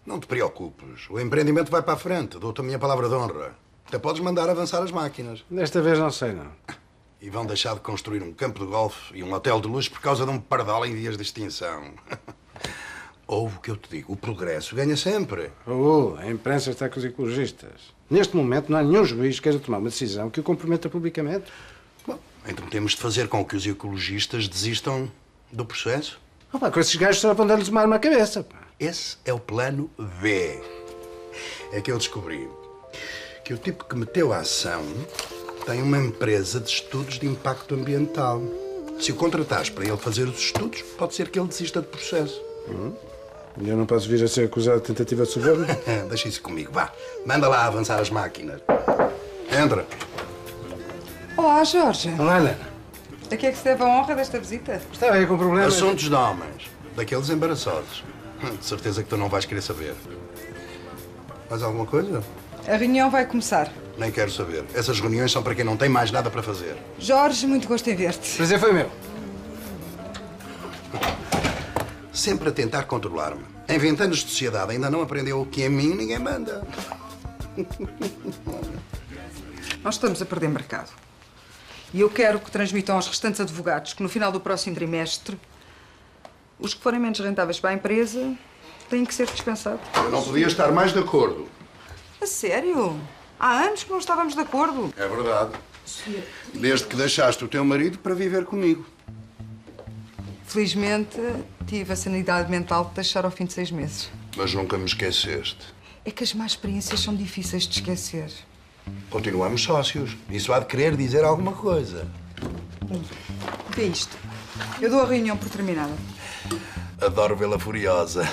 Não te preocupes. O empreendimento vai para a frente. Dou-te a minha palavra de honra. Até podes mandar avançar as máquinas. Desta vez não sei, não. E vão deixar de construir um campo de golfe e um hotel de luxo por causa de um pardal em vias de extinção. Ouve o que eu te digo. O progresso ganha sempre. A imprensa está com os ecologistas. Neste momento não há nenhum juiz que queira tomar uma decisão que o comprometa publicamente. Bom, então temos de fazer com que os ecologistas desistam do processo. Opa, com esses gajos só vão dar-lhes uma arma à cabeça, pá. Esse é o plano B. É que eu descobri que o tipo que meteu a ação tem uma empresa de estudos de impacto ambiental. Se o contratares para ele fazer os estudos, pode ser que ele desista do processo. Eu não posso vir a ser acusado de tentativa de suborno? Deixa isso comigo, vá. Manda lá avançar as máquinas. Entra. Olá, Jorge. Olá, Helena. A que é que se deve a honra desta visita? Estava aí com problemas. Assuntos de homens. Daqueles embaraçosos. De certeza que tu não vais querer saber. Mais alguma coisa? A reunião vai começar. Nem quero saber. Essas reuniões são para quem não tem mais nada para fazer. Jorge, muito gosto em ver-te. Prazer foi meu. Sempre a tentar controlar-me. Em 20 anos de sociedade ainda não aprendeu que a mim ninguém manda. Nós estamos a perder mercado. E eu quero que transmitam aos restantes advogados que no final do próximo trimestre os que forem menos rentáveis para a empresa têm que ser dispensados. Eu não podia estar mais de acordo. A sério? Há anos que não estávamos de acordo. É verdade. Desde que deixaste o teu marido para viver comigo. Felizmente, tive a sanidade mental de deixar ao fim de 6 meses. Mas nunca me esqueceste. É que as más experiências são difíceis de esquecer. Continuamos sócios. Isso há de querer dizer alguma coisa. Vê isto. Eu dou a reunião por terminada. Adoro vê-la furiosa.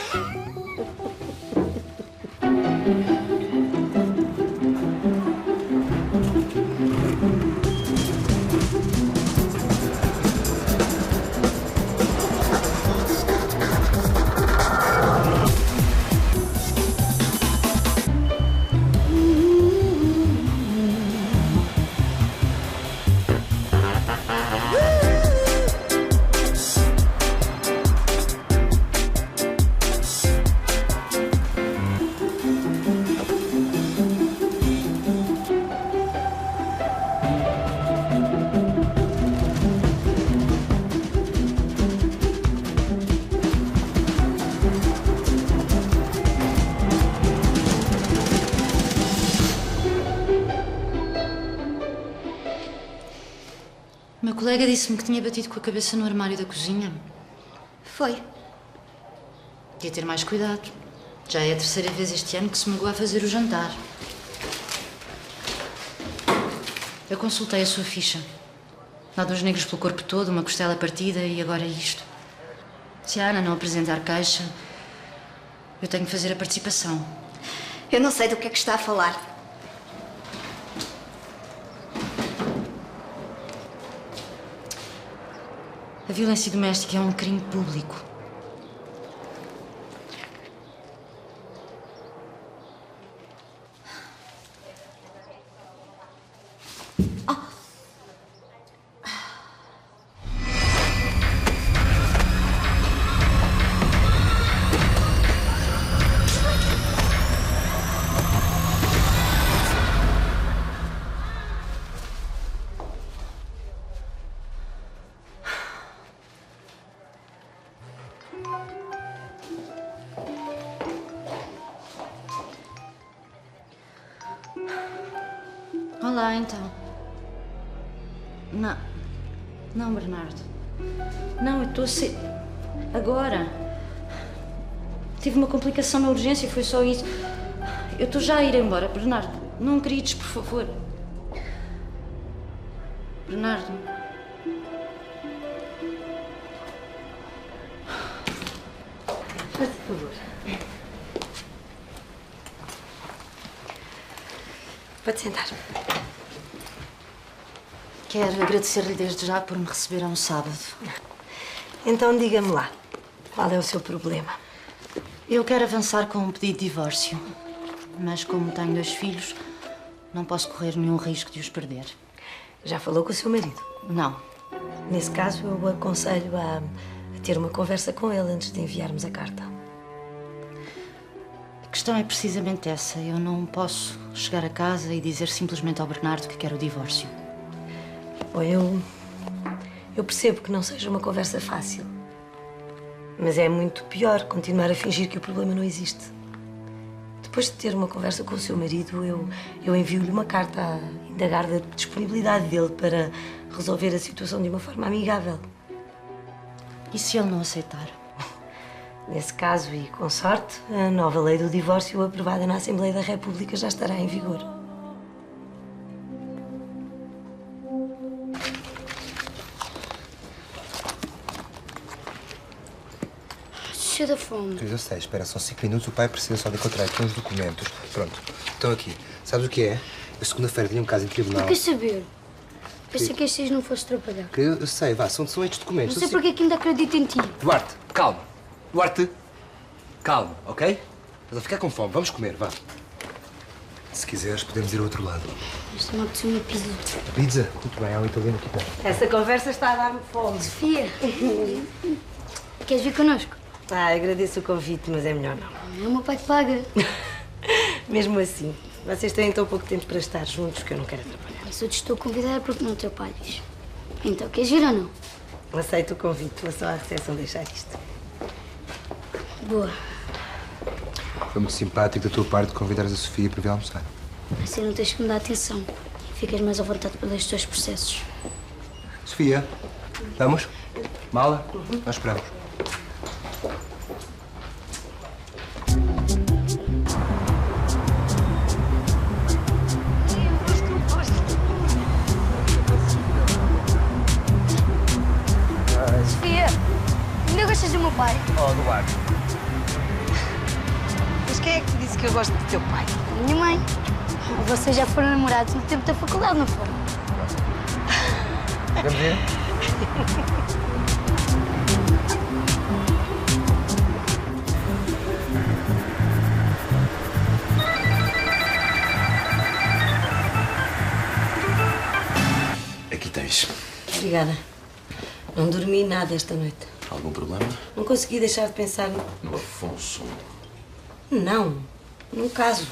O meu colega disse-me que tinha batido com a cabeça no armário da cozinha. Foi. Devia ter mais cuidado. Já é a terceira vez este ano que se magoa a fazer o jantar. Eu consultei a sua ficha. Nódulos negros pelo corpo todo, uma costela partida e agora isto. Se a Ana não apresentar queixa, eu tenho que fazer a participação. Eu não sei do que é que está a falar. A violência doméstica é um crime público. Olá, então. Não, Bernardo. Não, eu estou a ser... Agora. Tive uma complicação na urgência, foi só isso. Eu estou já a ir embora, Bernardo. Não grites, por favor. Bernardo. Faz favor. Pode sentar. Quero agradecer-lhe desde já por me receber a um sábado. Então diga-me lá, qual é o seu problema? Eu quero avançar com um pedido de divórcio. Mas como tenho 2 filhos, não posso correr nenhum risco de os perder. Já falou com o seu marido? Não. Nesse caso, eu o aconselho a ter uma conversa com ele antes de enviarmos a carta. questão é precisamente essa. Eu não posso chegar a casa e dizer simplesmente ao Bernardo que quero o divórcio. Bom, eu percebo que não seja uma conversa fácil. Mas é muito pior continuar a fingir que o problema não existe. Depois de ter uma conversa com o seu marido, eu envio-lhe uma carta a indagar da disponibilidade dele para resolver a situação de uma forma amigável. E se ele não aceitar? Nesse caso, e com sorte, a nova lei do divórcio aprovada na Assembleia da República já estará em vigor. Cheio da fome. Eu sei, espera só 5 minutos, o pai precisa só de encontrar aqui uns documentos. Pronto, estão aqui. Sabes o que é? Eu segunda-feira tinha um caso em tribunal. Não quer saber? Pensei que estes não fosse trabalhar. Que eu sei, vá, são estes documentos. Não sei porque é que ainda acredito em ti. Duarte, calma. Duarte, calma, ok? Estás a ficar com fome, vamos comer, vá. Se quiseres, podemos ir ao outro lado. Isto não precisa uma pizza. Pizza? Muito bem, há um italiano aqui perto. Essa conversa está a dar-me fome. Sofia, queres vir connosco? Agradeço o convite, mas é melhor não. O meu pai te paga. Mesmo assim, vocês têm tão pouco tempo para estar juntos que eu não quero atrapalhar. Se eu te estou a convidar é porque não o teu pai diz. Então, queres vir ou não? Aceito o convite, vou só à recepção deixar isto. Boa. Foi muito simpático da tua parte convidares a Sofia para vir almoçar. Assim não tens que me dar atenção. Ficas mais à vontade pelos teus processos. Sofia, vamos? Mala? Nós esperamos. Sofia, ainda gostas do meu pai? Oh, Duarte. Mas quem é que te disse que eu gosto do teu pai? A minha mãe. Vocês já foram namorados no tempo da faculdade, não foram? Vamos ver? Aqui tens. Obrigada. Não dormi nada esta noite. Algum problema? Não consegui deixar de pensar No Afonso. Não, num caso.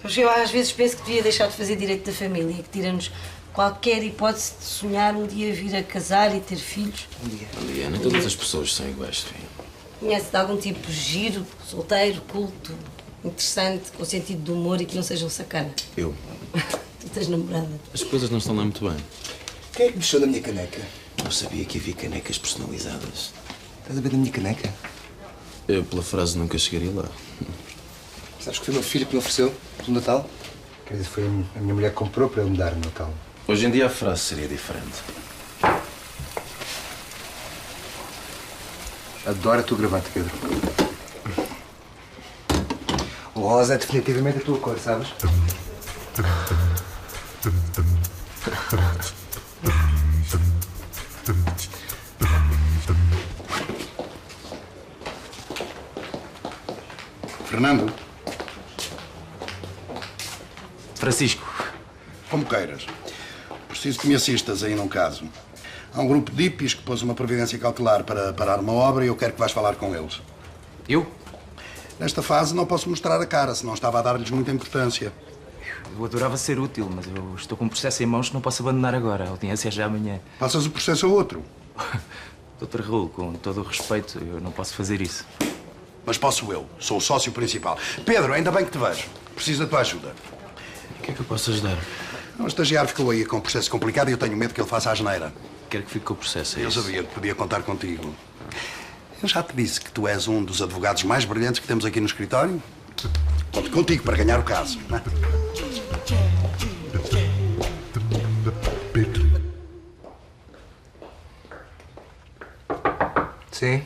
Mas eu às vezes penso que devia deixar de fazer direito da família, que tira-nos qualquer hipótese de sonhar um dia vir a casar e ter filhos. Bom dia. Nem todas as pessoas são iguais, Sofia. Conhece de algum tipo giro, solteiro, culto, interessante, com sentido de humor e que não sejam sacana? Eu. Tu tens namorada. As coisas não estão lá muito bem. Quem é que mexeu na minha caneca? Eu sabia que havia canecas personalizadas. Estás a ver da minha caneca? Eu, pela frase, nunca chegaria lá. Sabes que foi o meu filho que me ofereceu no Natal? Quer dizer, foi a minha mulher que comprou para ele me dar no Natal. Hoje em dia a frase seria diferente. Adoro a tua gravata, Pedro. O rosa é definitivamente a tua cor, sabes? Fernando, Francisco. como queiras. Preciso que me assistas aí num caso. Há um grupo de hippies que pôs uma providência cautelar para parar uma obra e eu quero que vais falar com eles. Eu? Nesta fase não posso mostrar a cara, senão estava a dar-lhes muita importância. Eu adorava ser útil, mas eu estou com um processo em mãos que não posso abandonar agora. A audiência é já amanhã. Passas o processo a outro. Dr. Raul, com todo o respeito, eu não posso fazer isso. Mas posso eu. Sou o sócio principal. Pedro, ainda bem que te vejo. Preciso da tua ajuda. O que é que eu posso ajudar? Um estagiário ficou aí com um processo complicado e eu tenho medo que ele faça a asneira. Quero que fique com o processo, é Eu isso? sabia que podia contar contigo. Eu já te disse que tu és um dos advogados mais brilhantes que temos aqui no escritório. Conto contigo para ganhar o caso, não é? Sim.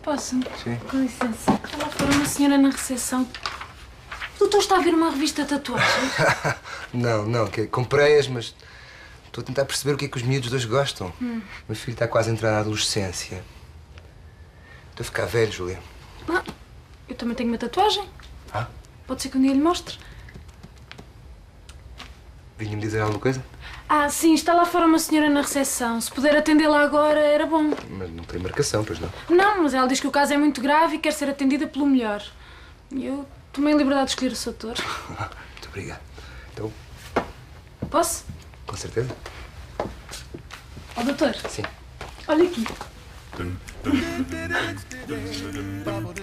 Posso? Sim. Com licença. Está lá fora uma senhora na recepção. O doutor está a ver uma revista de tatuagens? Não, que comprei-as, mas estou a tentar perceber o que é que os miúdos dois gostam. Meu filho está quase a entrar na adolescência. Estou a ficar velho, Júlia. Ah, eu também tenho uma tatuagem. Ah? Pode ser que um dia lhe mostre. Vinha-me dizer alguma coisa? Ah, sim, está lá fora uma senhora na recepção. Se puder atendê-la agora, era bom. Mas não tem marcação, pois não? Não, mas ela diz que o caso é muito grave e quer ser atendida pelo melhor. E eu tomei a liberdade de escolher o seu doutor. Muito obrigado. Então, Posso? com certeza. Ó, doutor. Sim. Olha aqui.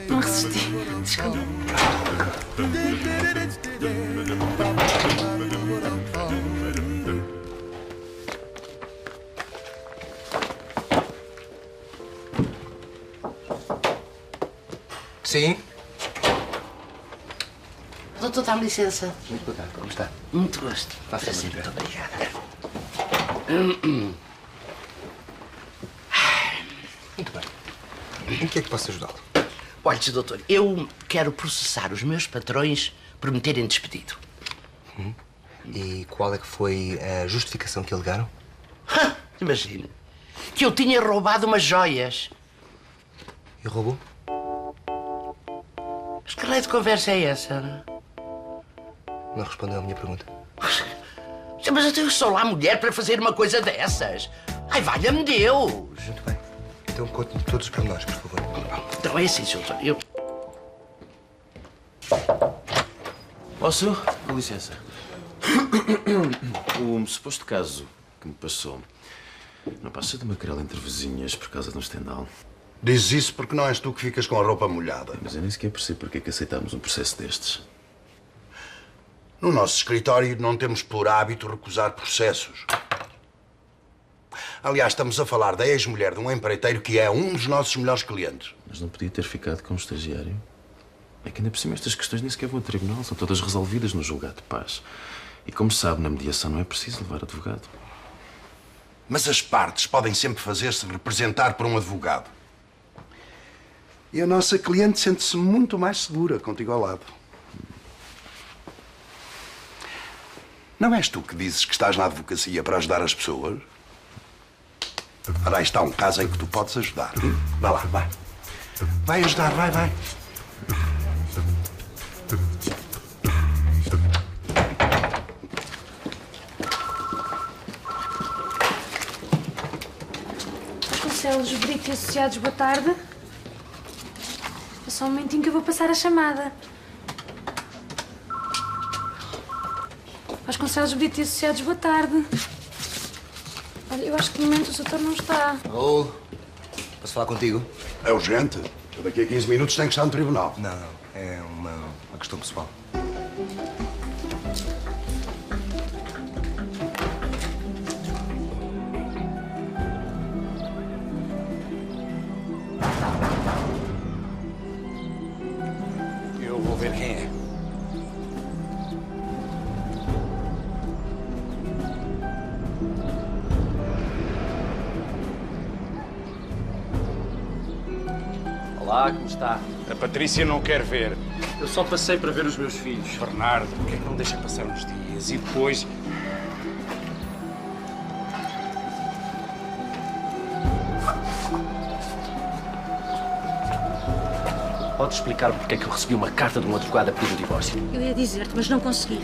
Não resisti. Desculpa. Sim. Doutor, dá-me licença. Muito boa tarde. Como está? Muito gosto. Faça Sim, muito muito obrigada. Muito bem. Em que é que posso ajudá-lo? Olha, doutor, eu quero processar os meus patrões por me terem despedido. E qual é que foi a justificação que alegaram? Imagina, que eu tinha roubado umas joias. E roubou? Mas que raio de conversa é essa? Não respondeu à minha pergunta. Mas eu tenho só lá mulher para fazer uma coisa dessas. Ai, valha-me Deus! Muito bem. Então conte-me todos os pormenores, por favor. Então é assim, doutor. Eu... Posso? Com licença. O suposto caso que me passou não passa de uma querela entre vizinhas por causa de um estendal. Dizes isso porque não és tu que ficas com a roupa molhada. Mas eu nem sequer percebo porque é que aceitámos um processo destes. No nosso escritório não temos por hábito recusar processos. Aliás, estamos a falar da ex-mulher de um empreiteiro que é um dos nossos melhores clientes. Mas não podia ter ficado com o estagiário? É que ainda por cima estas questões nem sequer vão a tribunal, são todas resolvidas no julgado de paz. E como sabe, na mediação não é preciso levar advogado. Mas as partes podem sempre fazer-se representar por um advogado. E a nossa cliente sente-se muito mais segura contigo ao lado. Não és tu que dizes que estás na advocacia para ajudar as pessoas? Ora, aí está um caso em que tu podes ajudar. Vai lá, vai. Vai ajudar, vai, vai. Vasconcelos, Brito e Associados, boa tarde. É só um momentinho que eu vou passar a chamada. Vasconcelos, Brito e Associados, boa tarde. Olha, eu acho que no momento o doutor não está. Raul, posso falar contigo? É urgente. Eu daqui a 15 minutos tenho que estar no tribunal. Não, não. É uma questão pessoal. Eu vou ver quem é. Olá, como está? A Patrícia não quer ver. Eu só passei para ver os meus filhos. Bernardo, porque é que não deixa passar uns dias e depois... Pode explicar-me porque é que eu recebi uma carta de um advogado a pedir o divórcio? Eu ia dizer-te, mas não consegui.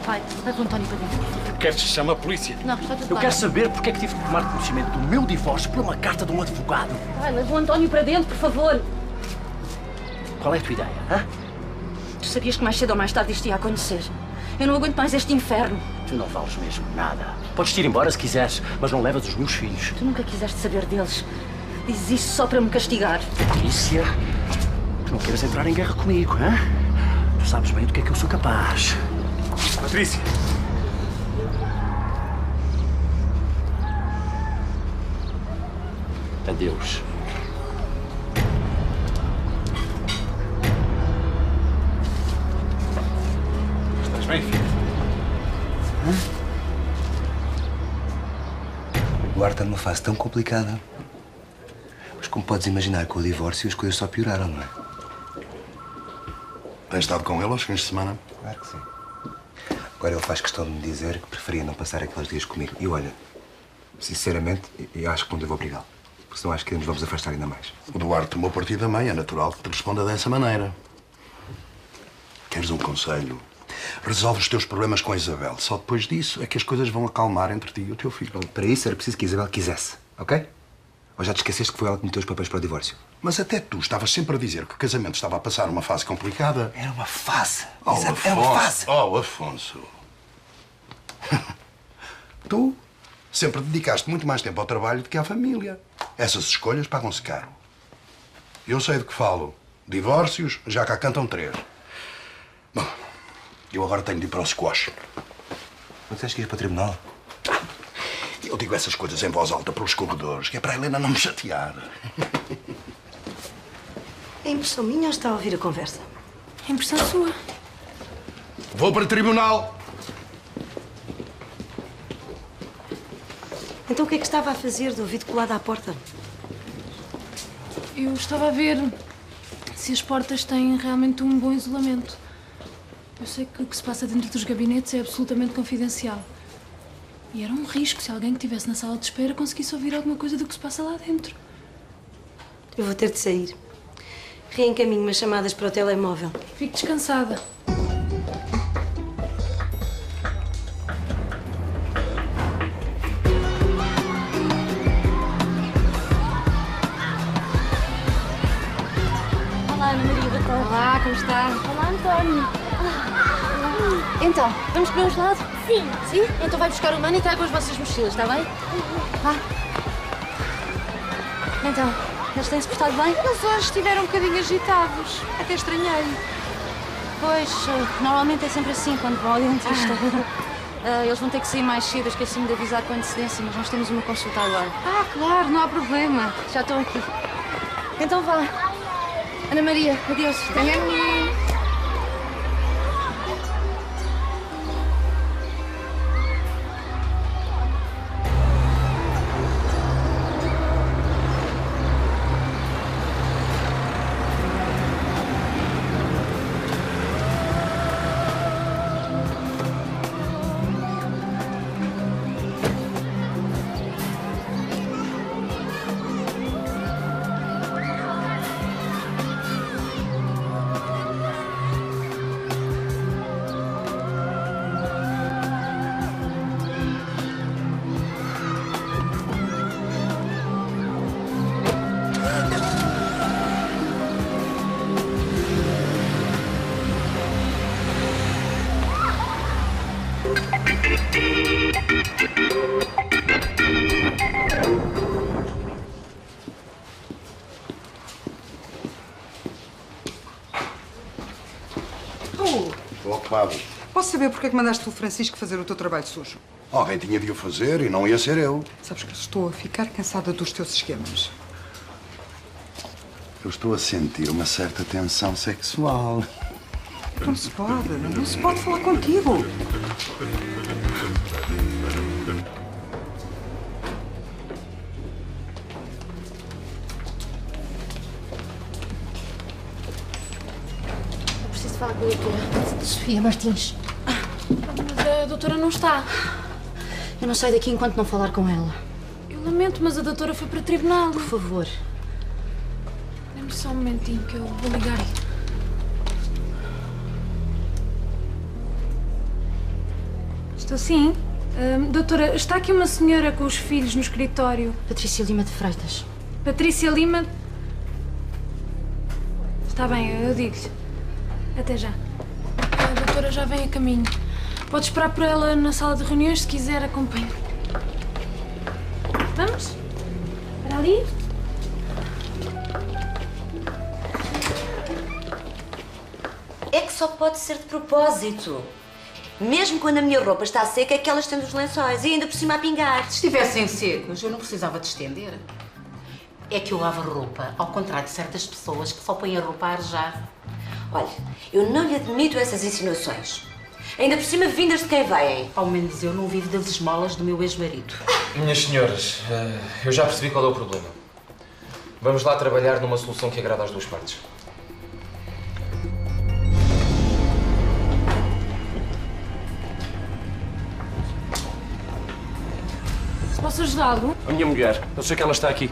Vai, leva o António para dentro. Queres que chame a polícia? Não, está tudo Eu bem. quero saber porque é que tive de tomar conhecimento do meu divórcio por uma carta de um advogado. Vai, leva o António para dentro, por favor. Qual é a tua ideia, hã? Tu sabias que mais cedo ou mais tarde isto ia acontecer. Eu não aguento mais este inferno. Tu não vales mesmo nada. Podes ir embora se quiseres, mas não levas os meus filhos. Tu nunca quiseste saber deles. Dizes isso só para me castigar. Patrícia, tu não queres entrar em guerra comigo, hã? Tu sabes bem do que é que eu sou capaz. Patrícia! Adeus. Estás bem, filho? O Eduardo está numa fase tão complicada. Mas como podes imaginar, com o divórcio as coisas só pioraram, não é? Tens estado com ele aos fins de semana? Claro que sim. Agora ele faz questão de me dizer que preferia não passar aqueles dias comigo. E olha, sinceramente, eu acho que não devo obrigá-lo. Porque senão acho que nos vamos afastar ainda mais. O Duarte tomou partido da mãe, é natural que te responda dessa maneira. Queres um conselho? Resolve os teus problemas com a Isabel. Só depois disso é que as coisas vão acalmar entre ti e o teu filho. Para isso era preciso que a Isabel quisesse, ok? Ou já te esqueceste que foi ela que meteu os papéis para o divórcio? Mas até tu estavas sempre a dizer que o casamento estava a passar uma fase complicada. Era uma fase. Oh, Exato, Afonso. era uma fase. Oh, Afonso. Tu sempre dedicaste muito mais tempo ao trabalho do que à família. Essas escolhas pagam-se caro. Eu sei do que falo. Divórcios, já cá cantam 3. Bom, eu agora tenho de ir para o squash. Não disseste que ias para o tribunal? Eu digo essas coisas em voz alta pelos corredores, que é para a Helena não me chatear. É impressão minha ou está a ouvir a conversa? É impressão sua. Vou para o tribunal. Então o que é que estava a fazer de ouvido colado à porta? Eu estava a ver se as portas têm realmente um bom isolamento. Eu sei que o que se passa dentro dos gabinetes é absolutamente confidencial. E era um risco se alguém que estivesse na sala de espera conseguisse ouvir alguma coisa do que se passa lá dentro. Eu vou ter de sair. Reencaminho umas chamadas para o telemóvel. Fique descansada. Olá, Ana Maria, boa tarde. Olá, como está? Olá, António. Então, vamos comer um gelado? Sim. Sim? Então vai buscar o mano e traga as vossas mochilas, está bem? Vá. Então, eles têm-se portado bem? Eles hoje estiveram um bocadinho agitados. Até estranhei. Pois, normalmente é sempre assim quando vão ao dentista. Eles vão ter que sair mais cedo, eu esqueci-me de avisar com antecedência, mas nós temos uma consulta agora. Ah, claro, não há problema. Já estou aqui. Então vá. Ana Maria, adeus. Tenha a mim. Estou ocupado. Posso saber porque é que mandaste o Francisco fazer o teu trabalho sujo? Alguém tinha de o fazer e não ia ser eu. Sabes que estou a ficar cansada dos teus esquemas. Eu estou a sentir uma certa tensão sexual. Não se pode falar contigo. Eu preciso falar com a doutora Sofia Martins. Mas a doutora não está. Eu não saio daqui enquanto não falar com ela. Eu lamento, mas a doutora foi para o tribunal. Por favor. Dê-me só um momentinho que eu vou ligar. Estou sim. Doutora, está aqui uma senhora com os filhos no escritório. Patrícia Lima de Freitas. Patrícia Lima. Está bem, eu digo-lhe. Até já. A doutora já vem a caminho. Pode esperar por ela na sala de reuniões, se quiser, acompanhe. Vamos? Para ali? É que só pode ser de propósito. Mesmo quando a minha roupa está seca, é que ela estende os lençóis e ainda por cima a pingar. Se estivessem secos, eu não precisava de estender. É que eu lavo a roupa, ao contrário de certas pessoas que só põem a roupa a arejar. Olha, eu não lhe admito essas insinuações. Ainda por cima vindas de quem vêm. Ao menos eu não vivo das esmolas do meu ex-marido. Minhas senhoras, eu já percebi qual é o problema. Vamos lá trabalhar numa solução que agrada às duas partes. Posso ajudá-lo? A minha mulher, eu sei que ela está aqui.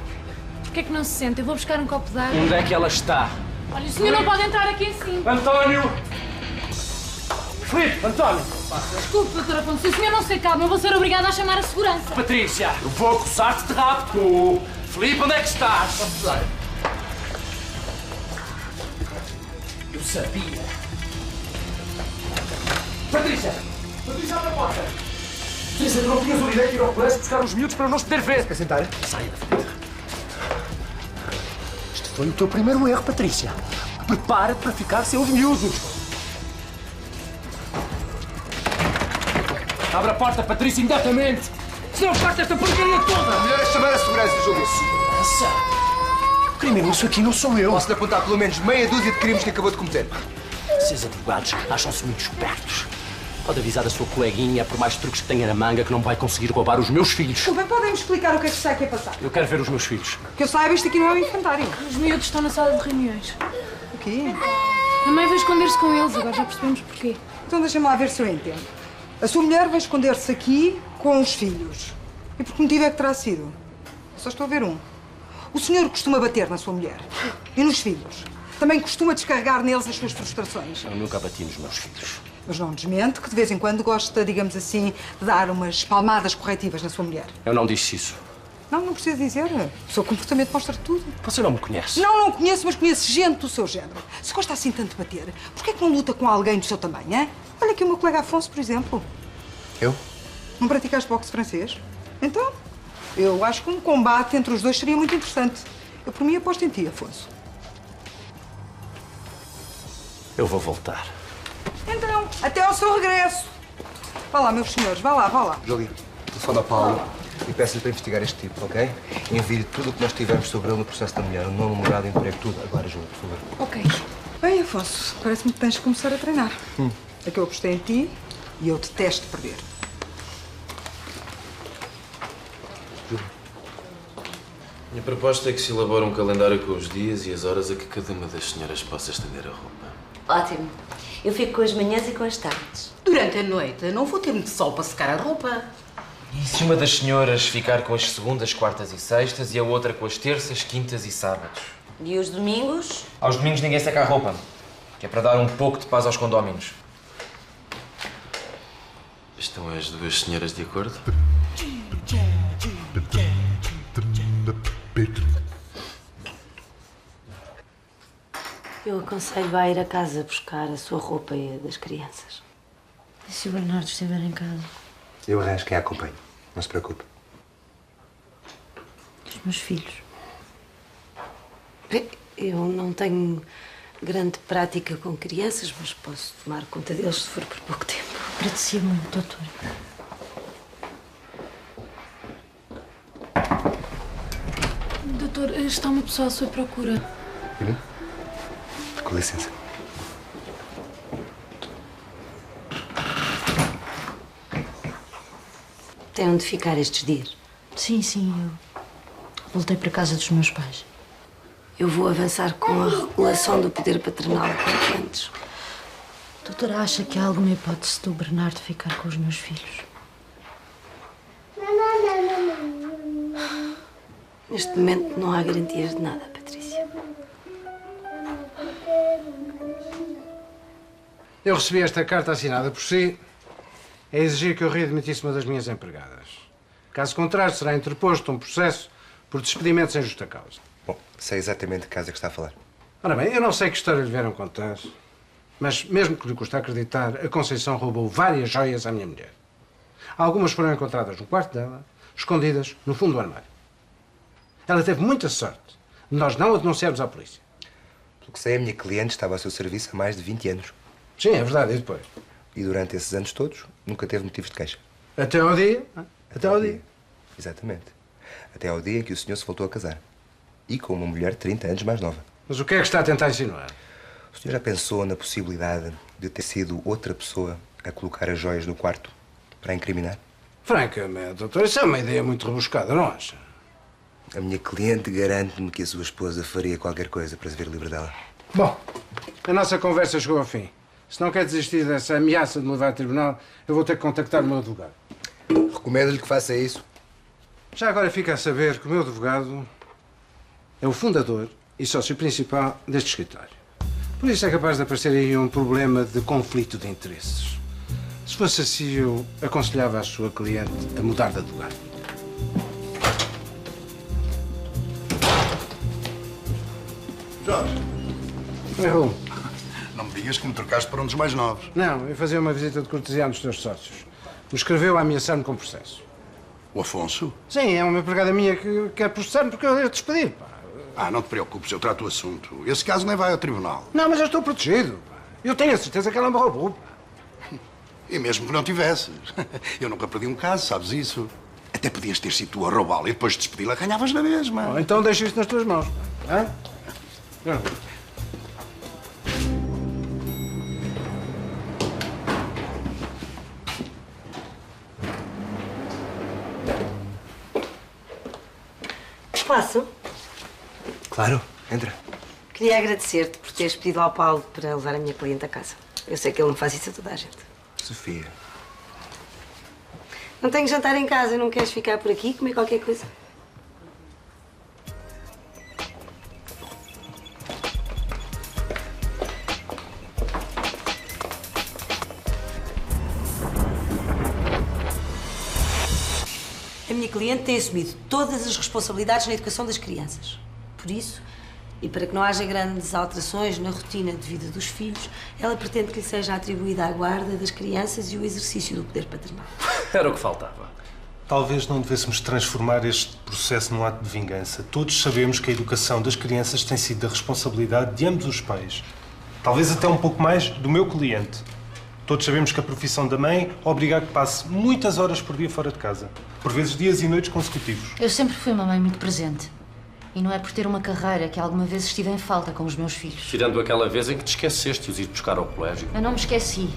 Porquê é que não se sente? Eu vou buscar um copo de água. Onde é que ela está? Olha, o senhor não pode entrar aqui assim. António! Filipe, António! Desculpe, doutor Afonso, se o senhor não se acalma, eu vou ser obrigada a chamar a segurança. Patrícia, eu vou acusar-te de rapto! Filipe, onde é que estás? Eu sabia! Patrícia! Patrícia, abre a porta! Patrícia, tu não tinhas o direito de ir ao colégio buscar os miúdos para eu não te ter ver! Quer sentar? Saia da frente! Este foi o teu primeiro erro, Patrícia. Prepara-te para ficar sem os miúdos! Abre a porta, Patrícia, imediatamente! Senão parte esta porcaria toda! Melhor é chamar a segurança, Júlio. Segurança? O criminoso aqui não sou eu. Posso-lhe apontar pelo menos meia dúzia de crimes que acabou de cometer. Esses advogados acham-se muito espertos. Pode avisar a sua coleguinha, por mais truques que tenha na manga, que não vai conseguir roubar os meus filhos. Desculpem, podem-me explicar o que é que está aqui a passar? Eu quero ver os meus filhos. Que eu saiba, isto aqui não é um infantário. Os miúdos estão na sala de reuniões. O quê? A mãe veio esconder-se com eles, agora já percebemos porquê. Então deixa-me lá ver se eu entendo. A sua mulher vai esconder-se aqui com os filhos. E por que motivo é que terá sido? Eu só estou a ver um. O senhor costuma bater na sua mulher e nos filhos. Também costuma descarregar neles as suas frustrações. Eu nunca bati nos meus filhos. Mas não desmente que de vez em quando gosta, digamos assim, de dar umas palmadas corretivas na sua mulher. Eu não disse isso. Não precisa dizer. O seu comportamento mostra tudo. Você não me conhece. Não conheço, mas conheço gente do seu género. Se gosta assim tanto de bater, porquê é que não luta com alguém do seu tamanho, hein? Olha aqui o meu colega Afonso, por exemplo. Eu? Não praticaste boxe francês? Então, eu acho que um combate entre os dois seria muito interessante. Eu, por mim, aposto em ti, Afonso. Eu vou voltar. Então, até ao seu regresso. Vá lá, meus senhores, vá lá. Júlio, telefona ao Paulo e peço-lhe para investigar este tipo, ok? Envie-lhe tudo o que nós tivemos sobre ele no processo da mulher. O nome, morada, emprego, tudo. Agora, Júlio, por favor. Ok. Bem, Afonso, parece-me que tens que começar a treinar. É que eu apostei em ti e eu detesto perder. Minha proposta é que se elabore um calendário com os dias e as horas a que cada uma das senhoras possa estender a roupa. Ótimo. Eu fico com as manhãs e com as tardes. Durante a noite não vou ter muito sol para secar a roupa. E se uma das senhoras ficar com as segundas, quartas e sextas e a outra com as terças, quintas e sábados? E os domingos? Aos domingos ninguém seca a roupa, que é para dar um pouco de paz aos condóminos. Estão as duas senhoras de acordo? Eu aconselho a ir a casa buscar a sua roupa e a das crianças. E se o Bernardo estiver em casa? Eu arranjo quem a acompanhe. Não se preocupe. Os meus filhos? Eu não tenho grande prática com crianças, mas posso tomar conta deles se for por pouco tempo. Agradecia muito, doutor. Doutor, está uma pessoa à sua procura. Com licença. Tem onde ficar estes dias? Sim, eu voltei para casa dos meus pais. Eu vou avançar com a regulação do poder paternal quanto antes. Doutora, acha que há alguma hipótese do Bernardo ficar com os meus filhos? Neste momento não há garantias de nada, Patrícia. Eu recebi esta carta assinada por si a exigir que eu readmitisse uma das minhas empregadas. Caso contrário, será interposto um processo por despedimento sem justa causa. Bom, sei exatamente de que caso é que está a falar. Ora bem, eu não sei que história lhe vieram contar, mas mesmo que lhe custe acreditar, a Conceição roubou várias joias à minha mulher. Algumas foram encontradas no quarto dela, escondidas no fundo do armário. Ela teve muita sorte de nós não a denunciarmos à polícia. Pelo que sei, a minha cliente estava ao seu serviço há mais de 20 anos. Sim, é verdade, e depois? E durante esses anos todos, nunca teve motivos de queixa. Até ao dia? Até ao dia. Exatamente. Até ao dia em que o senhor se voltou a casar. E com uma mulher 30 anos mais nova. Mas o que é que está a tentar insinuar? O senhor já pensou na possibilidade de ter sido outra pessoa a colocar as joias no quarto para a incriminar? Francamente, doutor, isso é uma ideia muito rebuscada, não acha? A minha cliente garante-me que a sua esposa faria qualquer coisa para se ver livre dela. Bom, a nossa conversa chegou ao fim. Se não quer desistir dessa ameaça de me levar a tribunal, eu vou ter que contactar o meu advogado. Recomendo-lhe que faça isso. Já agora fica a saber que o meu advogado é o fundador e sócio principal deste escritório. Por isso é capaz de aparecer aí um problema de conflito de interesses. Se fosse assim, eu aconselhava a sua cliente a mudar de advogado. Jorge. Oi, Raul. Não me digas que me trocaste para um dos mais novos. Não, eu fazia uma visita de cortesia dos teus sócios. Me escreveu a ameaçar-me com processo. O Afonso? Sim, é uma empregada minha que quer processar-me porque eu ia despedir, pá. Ah, não te preocupes, eu trato o assunto. Esse caso nem vai ao tribunal. Não, mas eu estou protegido, pá. Eu tenho a certeza que ela me roubou, pá. E mesmo que não tivesses. Eu nunca perdi um caso, sabes isso? Até podias ter sido tu a roubá-la e depois de despedi-la ganhavas na mesma. Oh, então deixa isso nas tuas mãos, pá. Hã? Não. Posso? Claro, entra. Queria agradecer-te por teres pedido ao Paulo para levar a minha cliente a casa. Eu sei que ele não faz isso a toda a gente. Sofia. Não tenho jantar em casa, não queres ficar por aqui e comer qualquer coisa? A minha cliente tem assumido todas as responsabilidades na educação das crianças. Por isso, e para que não haja grandes alterações na rotina de vida dos filhos, ela pretende que lhe seja atribuída a guarda das crianças e o exercício do poder paternal. Era o que faltava. Talvez não devêssemos transformar este processo num ato de vingança. Todos sabemos que a educação das crianças tem sido da responsabilidade de ambos os pais. Talvez até um pouco mais do meu cliente. Todos sabemos que a profissão da mãe obriga a que passe muitas horas por dia fora de casa. Por vezes dias e noites consecutivos. Eu sempre fui uma mãe muito presente. E não é por ter uma carreira que alguma vez estive em falta com os meus filhos. Tirando aquela vez em que te esqueceste de os ir buscar ao colégio. Eu não me esqueci.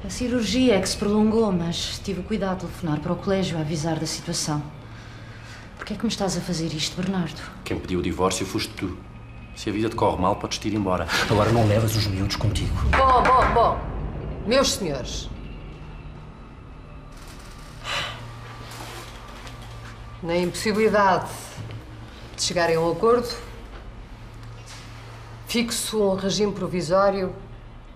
A cirurgia é que se prolongou, mas tive o cuidado de telefonar para o colégio a avisar da situação. Porquê é que me estás a fazer isto, Bernardo? Quem pediu o divórcio foste tu. Se a vida te corre mal, podes-te ir embora. Agora não levas os miúdos contigo. Bom. Meus senhores. Na impossibilidade de chegarem a um acordo, fixo um regime provisório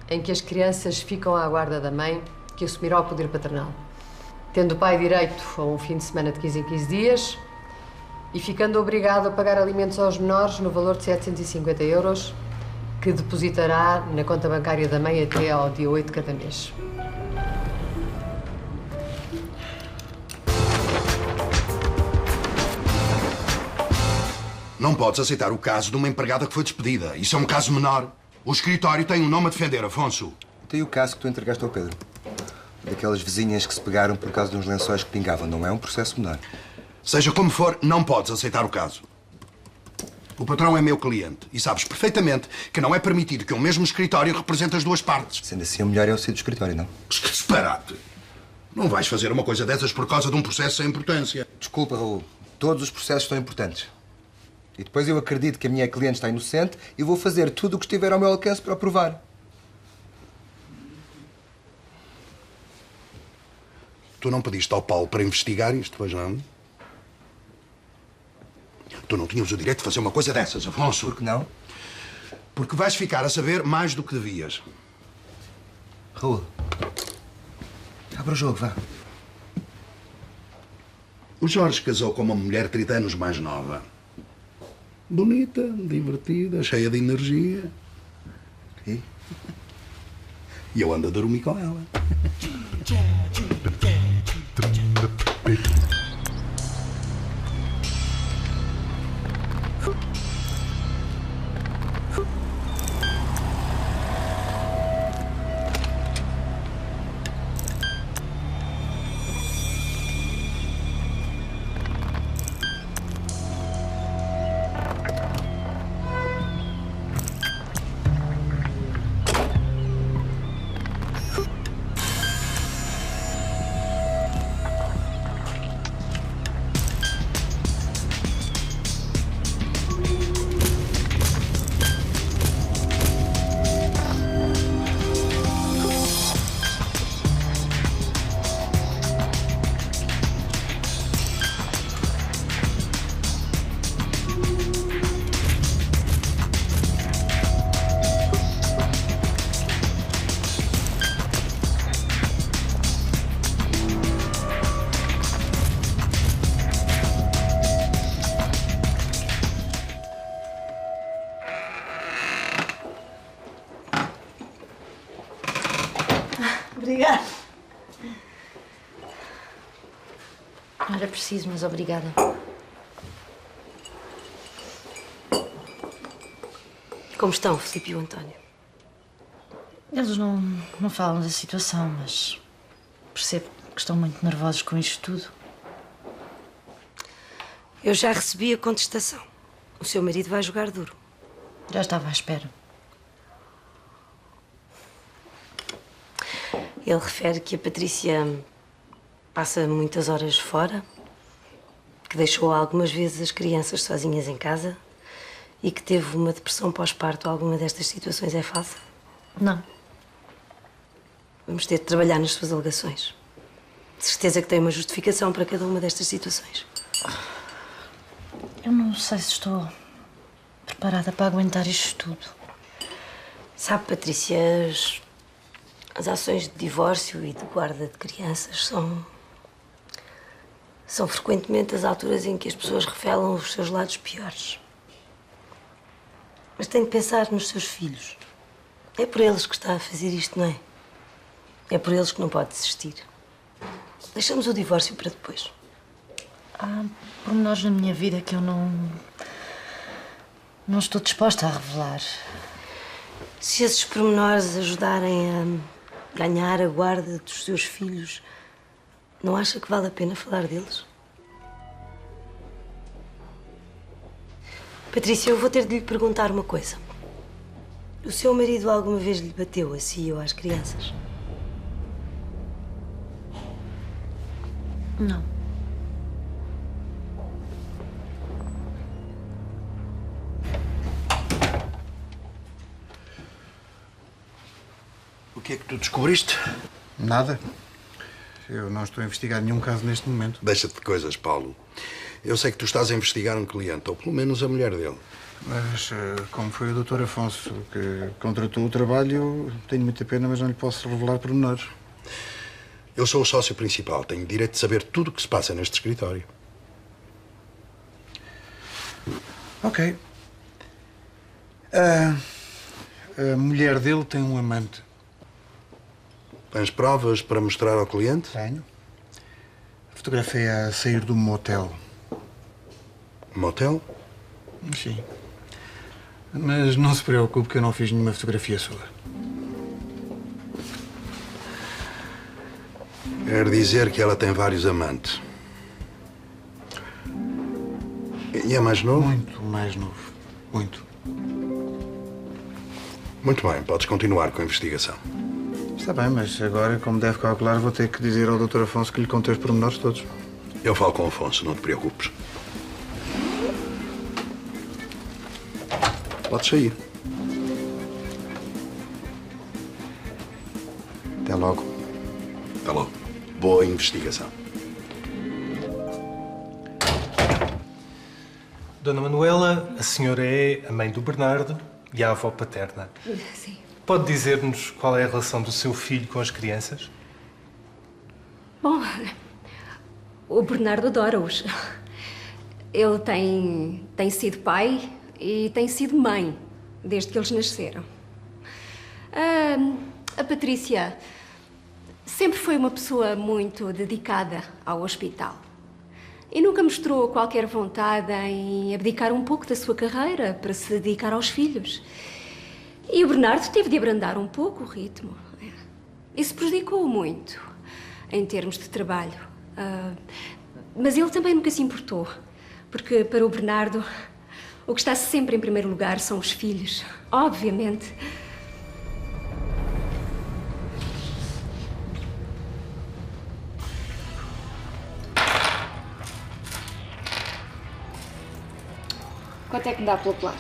em que as crianças ficam à guarda da mãe, que assumirá o poder paternal, tendo o pai direito a um fim de semana de 15 em 15 dias e ficando obrigado a pagar alimentos aos menores no valor de 750 €, que depositará na conta bancária da mãe até ao dia 8 de cada mês. Não podes aceitar o caso de uma empregada que foi despedida. Isso é um caso menor. O escritório tem um nome a defender, Afonso. Tem o caso que tu entregaste ao Pedro. Daquelas vizinhas que se pegaram por causa de uns lençóis que pingavam. Não é um processo menor. Seja como for, não podes aceitar o caso. O patrão é meu cliente e sabes perfeitamente que não é permitido que o mesmo escritório represente as duas partes. Sendo assim, o melhor é o ser do escritório, não? Que disparate! Não vais fazer uma coisa dessas por causa de um processo sem importância. Desculpa, Raul. Todos os processos são importantes. E depois eu acredito que a minha cliente está inocente e vou fazer tudo o que estiver ao meu alcance para o provar. Tu não pediste ao Paulo para investigar isto, pois não? Tu não tinhas o direito de fazer uma coisa dessas, Afonso. Por que não? Porque vais ficar a saber mais do que devias. Raul, abre o jogo, vá. O Jorge casou com uma mulher 30 anos mais nova. Bonita, divertida, cheia de energia. E eu ando a dormir com ela. Obrigada. Não era preciso, mas obrigada. Como estão, Filipe e o António? Eles não falam da situação, mas percebo que estão muito nervosos com isto tudo. Eu já recebi a contestação. O seu marido vai jogar duro. Já estava à espera. Ele refere que a Patrícia passa muitas horas fora, que deixou algumas vezes as crianças sozinhas em casa e que teve uma depressão pós-parto. Alguma destas situações é falsa? Não. Vamos ter de trabalhar nas suas alegações. De certeza que tem uma justificação para cada uma destas situações. Eu não sei se estou preparada para aguentar isto tudo. Sabe, Patrícia, as ações de divórcio e de guarda de crianças são frequentemente as alturas em que as pessoas revelam os seus lados piores. Mas tem de pensar nos seus filhos. É por eles que está a fazer isto, não é? É por eles que não pode desistir. Deixamos o divórcio para depois. Há pormenores na minha vida que eu não estou disposta a revelar. Se esses pormenores ajudarem a ganhar a guarda dos seus filhos, não acha que vale a pena falar deles? Patrícia, eu vou ter de lhe perguntar uma coisa. O seu marido alguma vez lhe bateu a si ou às crianças? Não. O que é que tu descobriste? Nada. Eu não estou a investigar nenhum caso neste momento. Deixa-te de coisas, Paulo. Eu sei que tu estás a investigar um cliente, ou pelo menos a mulher dele. Mas, como foi o Dr. Afonso que contratou o trabalho, eu tenho muita pena, mas não lhe posso revelar pormenores. Eu sou o sócio principal. Tenho direito de saber tudo o que se passa neste escritório. Ok. A mulher dele tem um amante. Tens provas para mostrar ao cliente? Tenho. Fotografia a sair do motel. Motel? Sim. Mas não se preocupe que eu não fiz nenhuma fotografia sua. Quer dizer que ela tem vários amantes. E é mais novo? Muito mais novo. Muito. Muito bem, podes continuar com a investigação. Está bem, mas agora, como deve calcular, vou ter que dizer ao Dr. Afonso que lhe contei os pormenores todos. Eu falo com o Afonso, não te preocupes. Podes sair. Até logo. Até logo. Boa investigação. Dona Manuela, a senhora é a mãe do Bernardo e a avó paterna. Sim. Pode dizer-nos qual é a relação do seu filho com as crianças? Bom, o Bernardo adora-os. Ele tem sido pai e tem sido mãe desde que eles nasceram. A Patrícia sempre foi uma pessoa muito dedicada ao hospital e nunca mostrou qualquer vontade em abdicar um pouco da sua carreira para se dedicar aos filhos. E o Bernardo teve de abrandar um pouco o ritmo. Isso prejudicou-o muito em termos de trabalho. Mas ele também nunca se importou, porque para o Bernardo o que está sempre em primeiro lugar são os filhos, obviamente. Quanto é que me dá pelo colar?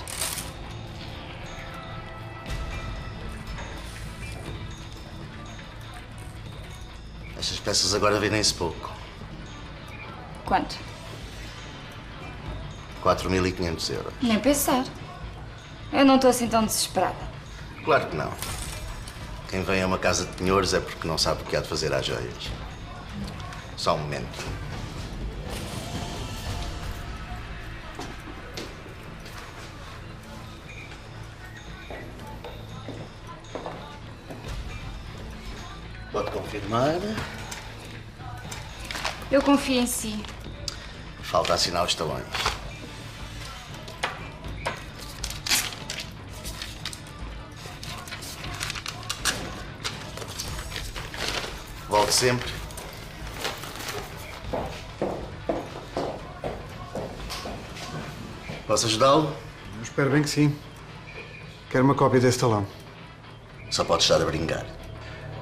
Estas peças agora vendem-se pouco. Quanto? 4.500 euros. Nem pensar. Eu não estou assim tão desesperada. Claro que não. Quem vem a uma casa de penhores é porque não sabe o que há de fazer às joias. Só um momento. Pode confirmar. Eu confio em si. Falta assinar os talões. Volte sempre. Posso ajudá-lo? Espero bem que sim. Quero uma cópia desse talão. Só pode estar a brincar.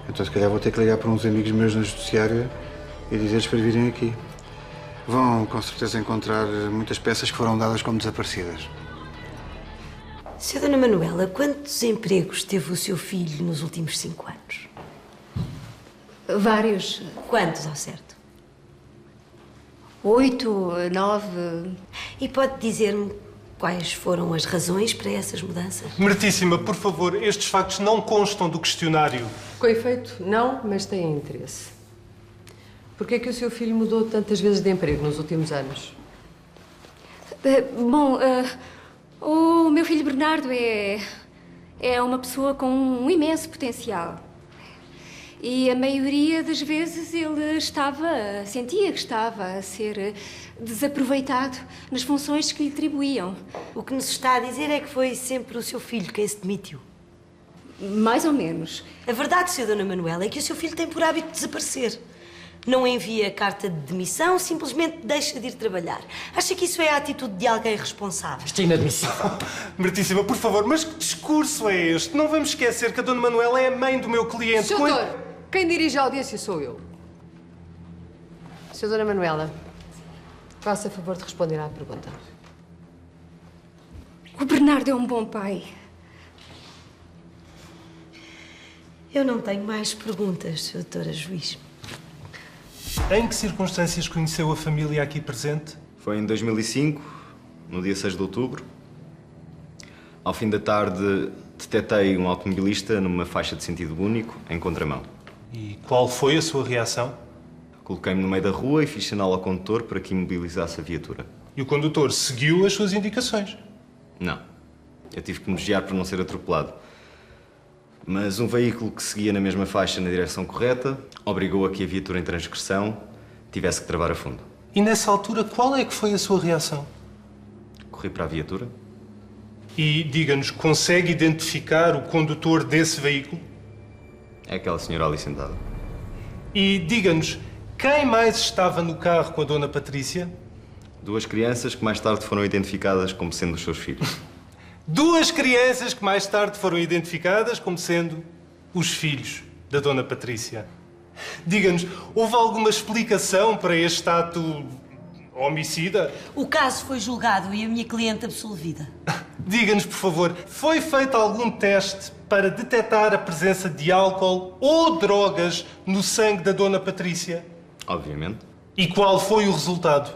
Então, se calhar, vou ter que ligar para uns amigos meus na judiciária e dizer-lhes para virem aqui. Vão, com certeza, encontrar muitas peças que foram dadas como desaparecidas. Sra. Dona Manuela, quantos empregos teve o seu filho nos últimos 5 anos? Vários. Quantos, ao certo? 8, 9. E pode dizer-me quais foram as razões para essas mudanças? Meritíssima, por favor, estes factos não constam do questionário. Com efeito, não, mas tem interesse. Por que é que o seu filho mudou tantas vezes de emprego nos últimos anos? O meu filho Bernardo é uma pessoa com um imenso potencial. E a maioria das vezes ele sentia que estava a ser desaproveitado nas funções que lhe atribuíam. O que nos está a dizer é que foi sempre o seu filho quem se demitiu. Mais ou menos. A verdade, Sra. Dona Manuela, é que o seu filho tem por hábito desaparecer. Não envia carta de demissão, simplesmente deixa de ir trabalhar. Acha que isso é a atitude de alguém responsável? Isto é inadmissível. Meritíssima, por favor, mas que discurso é este? Não vamos esquecer que a Dona Manuela é a mãe do meu cliente. Sr. Doutor, quem dirige a audiência sou eu. Sra. Dona Manuela, faça favor de responder à pergunta. O Bernardo é um bom pai. Eu não tenho mais perguntas, doutora juiz. Em que circunstâncias conheceu a família aqui presente? Foi em 2005, no dia 6 de outubro. Ao fim da tarde, detetei um automobilista numa faixa de sentido único, em contramão. E qual foi a sua reação? Coloquei-me no meio da rua e fiz sinal ao condutor para que imobilizasse a viatura. E o condutor seguiu as suas indicações? Não. Eu tive que me desviar para não ser atropelado. Mas um veículo que seguia na mesma faixa na direção correta obrigou a que a viatura em transgressão tivesse que travar a fundo. E nessa altura, qual é que foi a sua reação? Corri para a viatura. E, diga-nos, consegue identificar o condutor desse veículo? É aquela senhora ali sentada. E, diga-nos, quem mais estava no carro com a Dona Patrícia? 2 crianças que mais tarde foram identificadas como sendo os seus filhos. 2 crianças que mais tarde foram identificadas como sendo os filhos da Dona Patrícia. Diga-nos, houve alguma explicação para este ato homicida? O caso foi julgado e a minha cliente absolvida. Diga-nos, por favor, foi feito algum teste para detectar a presença de álcool ou drogas no sangue da Dona Patrícia? Obviamente. E qual foi o resultado?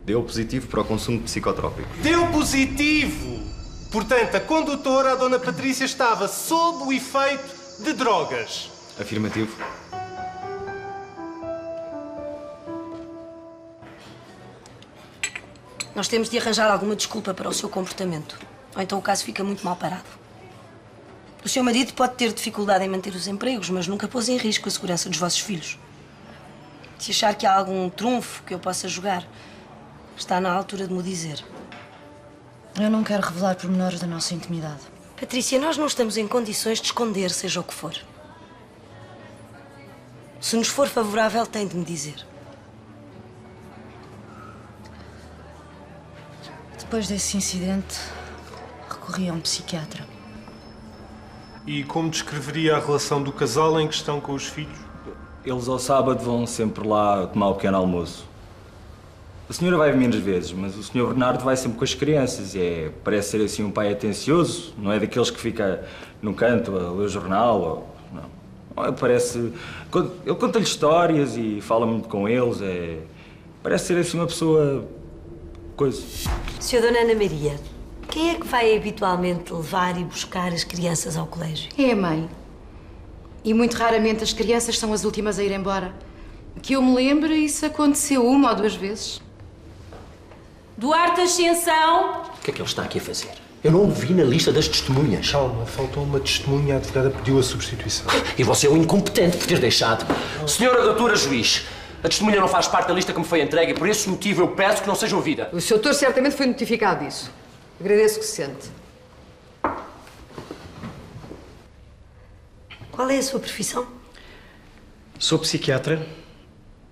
Deu positivo para o consumo de psicotrópicos. Deu positivo! Portanto, a condutora, a Dona Patrícia, estava sob o efeito de drogas. Afirmativo. Nós temos de arranjar alguma desculpa para o seu comportamento. Ou então o caso fica muito mal parado. O seu marido pode ter dificuldade em manter os empregos, mas nunca pôs em risco a segurança dos vossos filhos. Se achar que há algum trunfo que eu possa jogar, está na altura de me o dizer. Eu não quero revelar pormenores da nossa intimidade. Patrícia, nós não estamos em condições de esconder seja o que for. Se nos for favorável, tem de me dizer. Depois desse incidente, recorri a um psiquiatra. E como descreveria a relação do casal em questão com os filhos? Eles ao sábado vão sempre lá tomar o pequeno almoço. A senhora vai menos vezes, mas o Sr. Bernardo vai sempre com as crianças. Parece ser assim um pai atencioso, não é daqueles que fica num canto a ler o jornal. Não. Parece... Ele conta-lhe histórias e fala muito com eles. Parece ser assim uma pessoa... coisa. Sra. Dona Ana Maria, quem é que vai habitualmente levar e buscar as crianças ao colégio? É a mãe. E muito raramente as crianças são as últimas a ir embora. Que eu me lembre, isso aconteceu 1 ou 2 vezes. Duarte Ascensão. O que é que ele está aqui a fazer? Eu não o vi na lista das testemunhas. Calma, faltou uma testemunha, a advogada pediu a substituição. E você é um incompetente por ter deixado. Senhora doutora juiz, a testemunha não faz parte da lista que me foi entregue e por esse motivo eu peço que não seja ouvida. O Sr. Doutor certamente foi notificado disso. Agradeço que se sente. Qual é a sua profissão? Sou psiquiatra,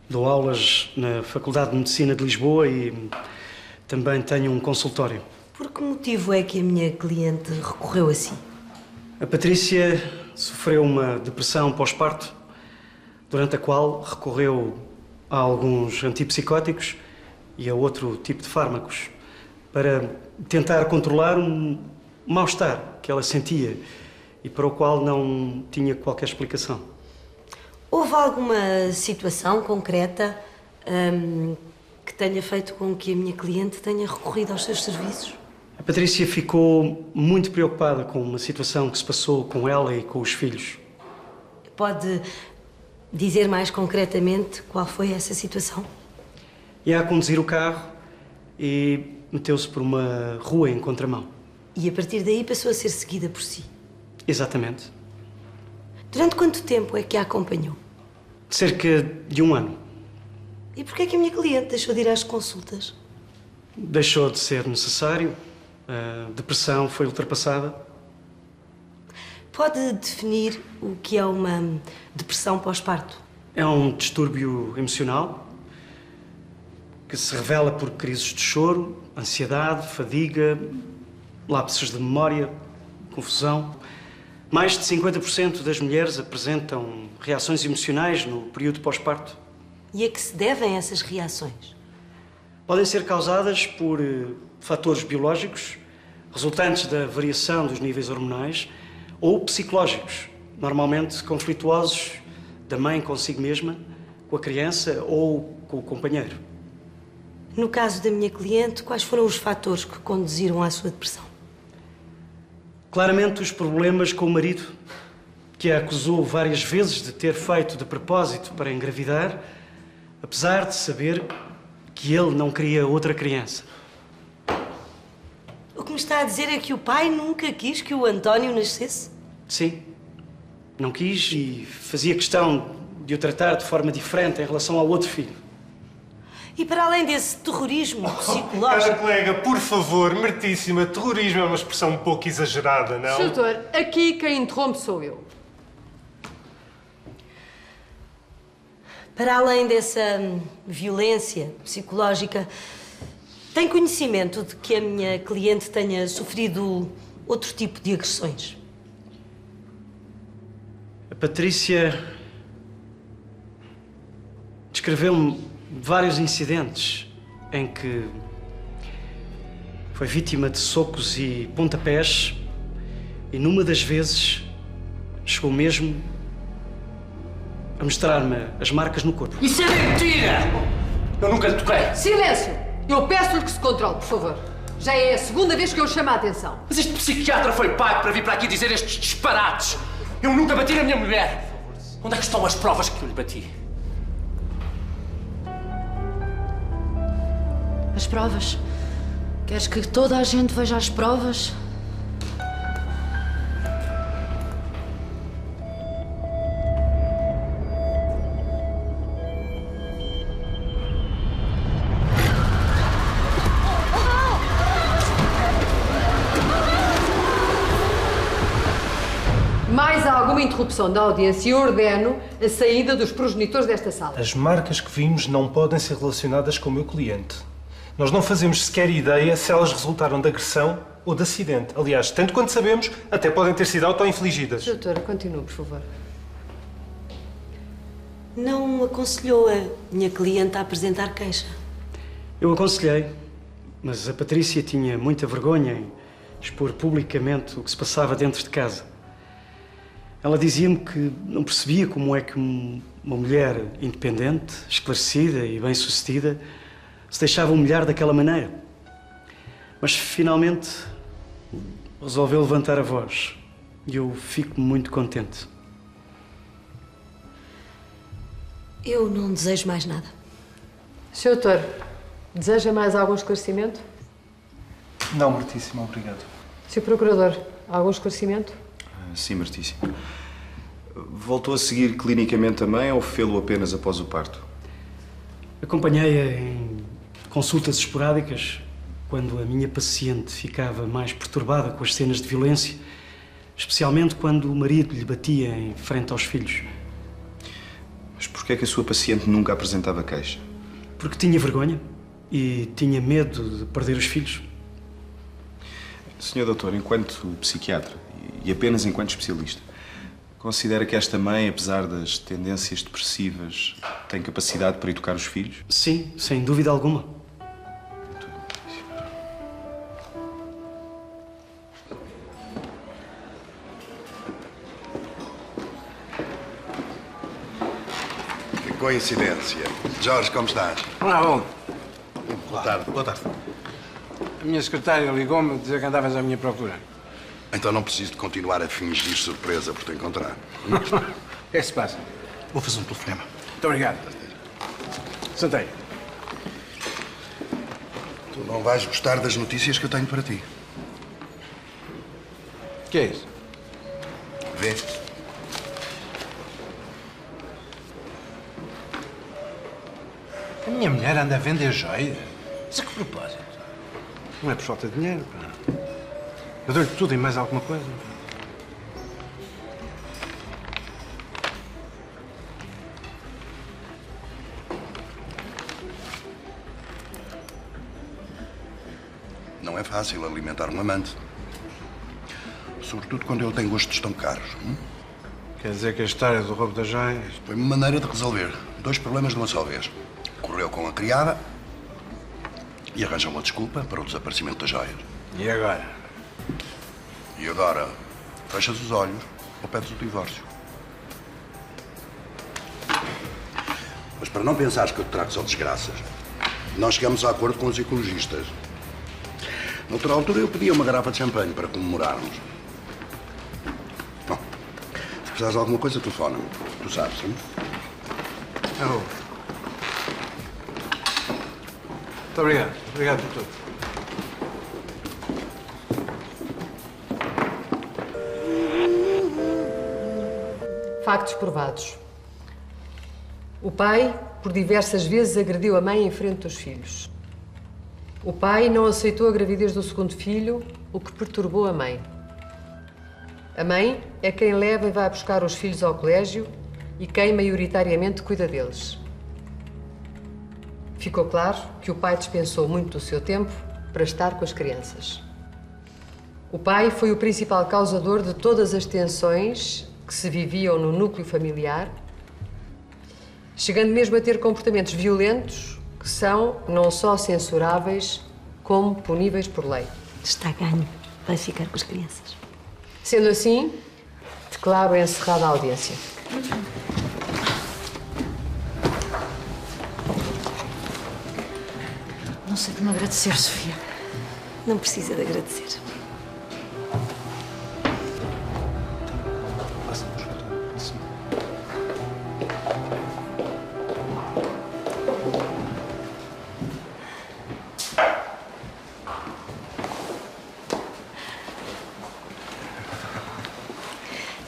dou aulas na Faculdade de Medicina de Lisboa e também tenho um consultório. Por que motivo é que a minha cliente recorreu a si? A Patrícia sofreu uma depressão pós-parto, durante a qual recorreu a alguns antipsicóticos e a outro tipo de fármacos para tentar controlar um mal-estar que ela sentia e para o qual não tinha qualquer explicação. Houve alguma situação concreta que tenha feito com que a minha cliente tenha recorrido aos seus serviços? A Patrícia ficou muito preocupada com uma situação que se passou com ela e com os filhos. Pode dizer mais concretamente qual foi essa situação? Ia a conduzir o carro e meteu-se por uma rua em contramão. E a partir daí passou a ser seguida por si? Exatamente. Durante quanto tempo é que a acompanhou? Cerca de 1 ano. E porquê é que a minha cliente deixou de ir às consultas? Deixou de ser necessário. A depressão foi ultrapassada. Pode definir o que é uma depressão pós-parto? É um distúrbio emocional que se revela por crises de choro, ansiedade, fadiga, lapsos de memória, confusão. Mais de 50% das mulheres apresentam reações emocionais no período pós-parto. E a que se devem essas reações? Podem ser causadas por fatores biológicos, resultantes da variação dos níveis hormonais, ou psicológicos, normalmente conflituosos da mãe consigo mesma, com a criança ou com o companheiro. No caso da minha cliente, quais foram os fatores que conduziram à sua depressão? Claramente os problemas com o marido, que a acusou várias vezes de ter feito de propósito para engravidar, apesar de saber que ele não queria outra criança. O que me está a dizer é que o pai nunca quis que o António nascesse? Sim. Não quis e fazia questão de o tratar de forma diferente em relação ao outro filho. E para além desse terrorismo psicológico... Cara colega, por favor, meritíssima, terrorismo é uma expressão um pouco exagerada, não? Sr. Doutor, aqui quem interrompe sou eu. Para além dessa violência psicológica, tem conhecimento de que a minha cliente tenha sofrido outro tipo de agressões? A Patrícia descreveu-me vários incidentes em que foi vítima de socos e pontapés e numa das vezes chegou mesmo a mostrar-me as marcas no corpo. Isso é mentira! Eu nunca lhe toquei. Silêncio! Eu peço-lhe que se controle, por favor. Já é a segunda vez que eu chamo a atenção. Mas este psiquiatra foi pago para vir para aqui dizer estes disparates. Eu nunca bati na minha mulher. Onde é que estão as provas que eu lhe bati? As provas? Queres que toda a gente veja as provas? Mais alguma interrupção da audiência e ordeno a saída dos progenitores desta sala. As marcas que vimos não podem ser relacionadas com o meu cliente. Nós não fazemos sequer ideia se elas resultaram de agressão ou de acidente. Aliás, tanto quanto sabemos, até podem ter sido auto-infligidas. Doutora, continue, por favor. Não aconselhou a minha cliente a apresentar queixa? Eu aconselhei, mas a Patrícia tinha muita vergonha em expor publicamente o que se passava dentro de casa. Ela dizia-me que não percebia como é que uma mulher independente, esclarecida e bem-sucedida se deixava humilhar daquela maneira. Mas, finalmente, resolveu levantar a voz e eu fico muito contente. Eu não desejo mais nada. Sr. Doutor, deseja mais algum esclarecimento? Não, meritíssimo, obrigado. Sr. Procurador, algum esclarecimento? Sim, Martíssimo. Voltou a seguir clinicamente a mãe ou fê-lo apenas após o parto? Acompanhei-a em consultas esporádicas quando a minha paciente ficava mais perturbada com as cenas de violência, especialmente quando o marido lhe batia em frente aos filhos. Mas porquê é que a sua paciente nunca apresentava queixa? Porque tinha vergonha e tinha medo de perder os filhos. Senhor doutor, enquanto psiquiatra e apenas enquanto especialista, considera que esta mãe, apesar das tendências depressivas, tem capacidade para educar os filhos? Sim, sem dúvida alguma. Que coincidência. Jorge, como estás? Olá, bom. Boa tarde. Boa tarde. A minha secretária ligou-me a dizer que andavas à minha procura. Então não preciso de continuar a fingir surpresa por te encontrar. O que é que se passa? Vou fazer um telefonema. Muito obrigado. Sentei. Tu não vais gostar das notícias que eu tenho para ti. O que é isso? Vê. A minha mulher anda a vender joias. Mas a que propósito? Não é por falta de dinheiro, pá. Eu dou-lhe tudo e mais alguma coisa. Não é fácil alimentar um amante. Sobretudo quando ele tem gostos tão caros. Quer dizer que a história do roubo das joias... Foi uma maneira de resolver 2 problemas de uma só vez. Correu com a criada e arranjou uma desculpa para o desaparecimento das joias. E agora? E agora, fechas os olhos ou pedes o divórcio. Mas para não pensares que eu te trago só desgraças, nós chegamos a acordo com os ecologistas. Noutra altura eu pedia uma garrafa de champanhe para comemorarmos. Bom, se precisares de alguma coisa, telefona-me. Tu sabes, hein? Eu... Muito obrigado. Obrigado por tudo. Factos provados. O pai, por diversas vezes, agrediu a mãe em frente dos filhos. O pai não aceitou a gravidez do segundo filho, o que perturbou a mãe. A mãe é quem leva e vai buscar os filhos ao colégio e quem maioritariamente cuida deles. Ficou claro que o pai dispensou muito do seu tempo para estar com as crianças. O pai foi o principal causador de todas as tensões que se viviam no núcleo familiar, chegando mesmo a ter comportamentos violentos que são não só censuráveis, como puníveis por lei. Está ganho. Vai ficar com as crianças. Sendo assim, declaro encerrada a audiência. Não sei como agradecer, Sofia. Não precisa de agradecer.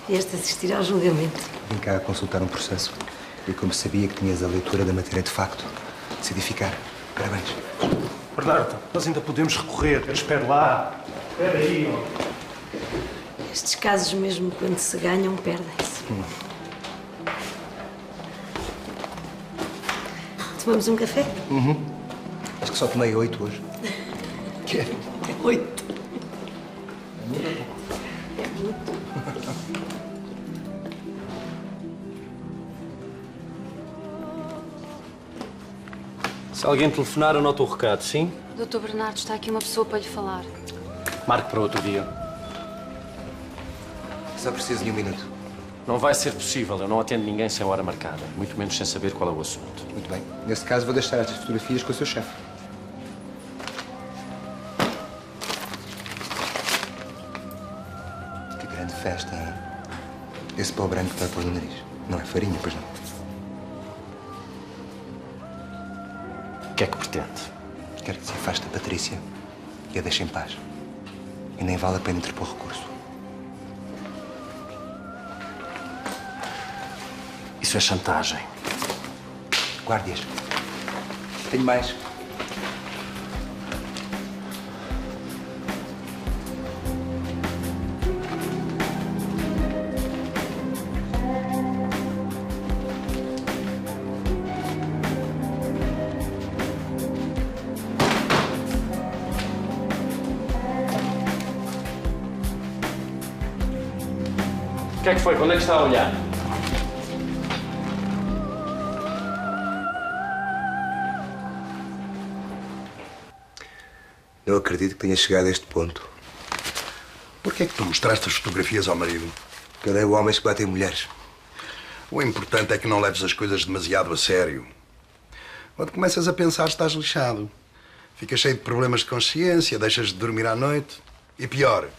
Vieste assistir ao julgamento. Vim cá consultar um processo. E como sabia que tinhas a leitura da matéria de facto, decidi ficar. Parabéns. Bernardo, nós ainda podemos recorrer. Espera lá. Espera aí. Estes casos, mesmo quando se ganham, perdem-se. Tomamos um café? Acho que só tomei 8 hoje. Que é? 8. É muito. Se alguém telefonar, anota o recado, sim? Dr. Bernardo, está aqui uma pessoa para lhe falar. Marque para outro dia. Só preciso de 1 minuto. Não vai ser possível. Eu não atendo ninguém sem hora marcada. Muito menos sem saber qual é o assunto. Muito bem. Nesse caso, vou deixar estas fotografias com o seu chefe. Que grande festa, hein? Esse pó branco está pelo nariz. Não é farinha, pois não? O que é que pretende? Quero que se afaste da Patrícia e a deixe em paz. E nem vale a pena interpor recurso. Isso é chantagem. Guardias. Tenho mais. O que é que foi? Quando é que está a olhar? Não acredito que tenha chegado a este ponto. Porquê é que tu mostraste as fotografias ao marido? Porque ele é o homem que batem mulheres. O importante é que não leves as coisas demasiado a sério. Quando começas a pensar, estás lixado. Ficas cheio de problemas de consciência, deixas de dormir à noite. E pior,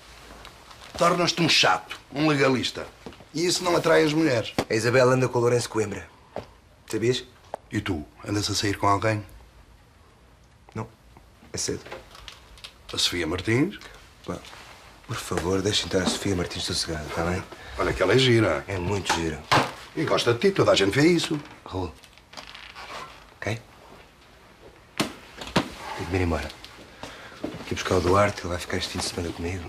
tornas-te um chato, um legalista. E isso não atrai as mulheres. A Isabel anda com o Lourenço Coimbra. Sabias? E tu, andas a sair com alguém? Não, é cedo. A Sofia Martins? Bom, por favor, deixa entrar a Sofia Martins sossegada, está bem? Olha que ela é gira. É muito gira. E gosta de ti, toda a gente vê isso. Raul. Ok? Tenho de ir embora. Aqui buscar o Duarte, ele vai ficar este fim de semana comigo.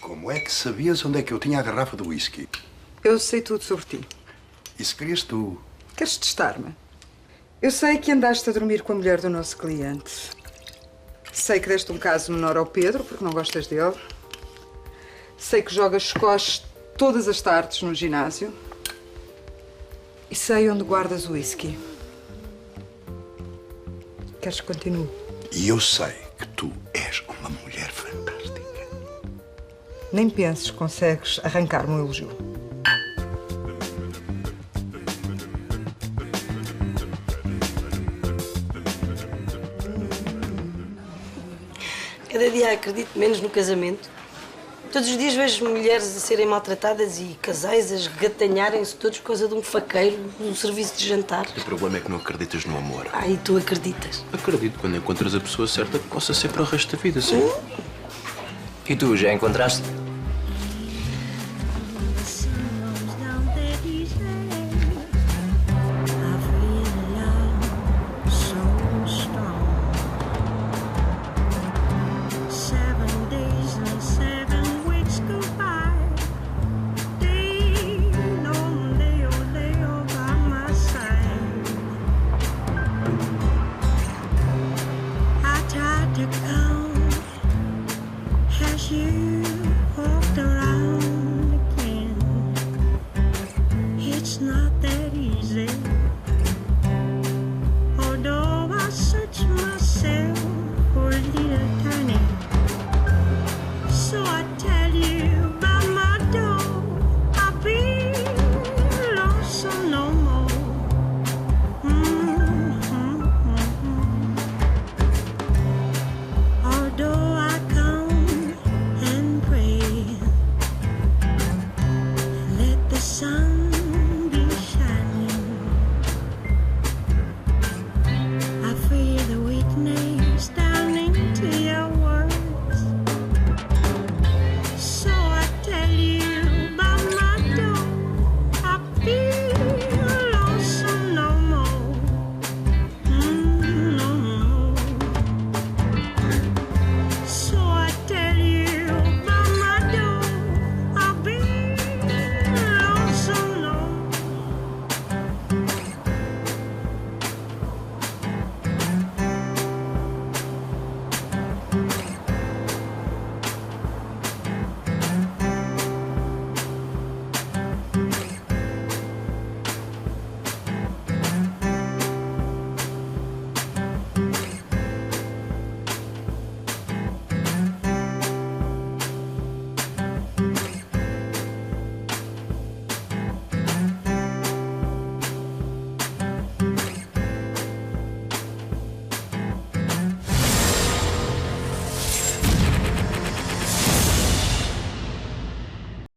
Como é que sabias onde é que eu tinha a garrafa do whisky? Eu sei tudo sobre ti. Isso querias tu. Queres testar-me? Eu sei que andaste a dormir com a mulher do nosso cliente. Sei que deste um caso menor ao Pedro, porque não gostas dele. Sei que jogas squash todas as tardes no ginásio. E sei onde guardas o whisky. Queres que continue? E eu sei que tu és uma mulher fantástica. Nem penses que consegues arrancar-me um elogio. Cada dia acredito menos no casamento. Todos os dias vejo mulheres a serem maltratadas e casais a esgatanharem-se todos por causa de um faqueiro no serviço de jantar. O problema é que não acreditas no amor. Ah, e tu acreditas? Acredito quando encontras a pessoa certa que possa ser para o resto da vida, sim. E tu, já encontraste? You walked around again. It's not that easy.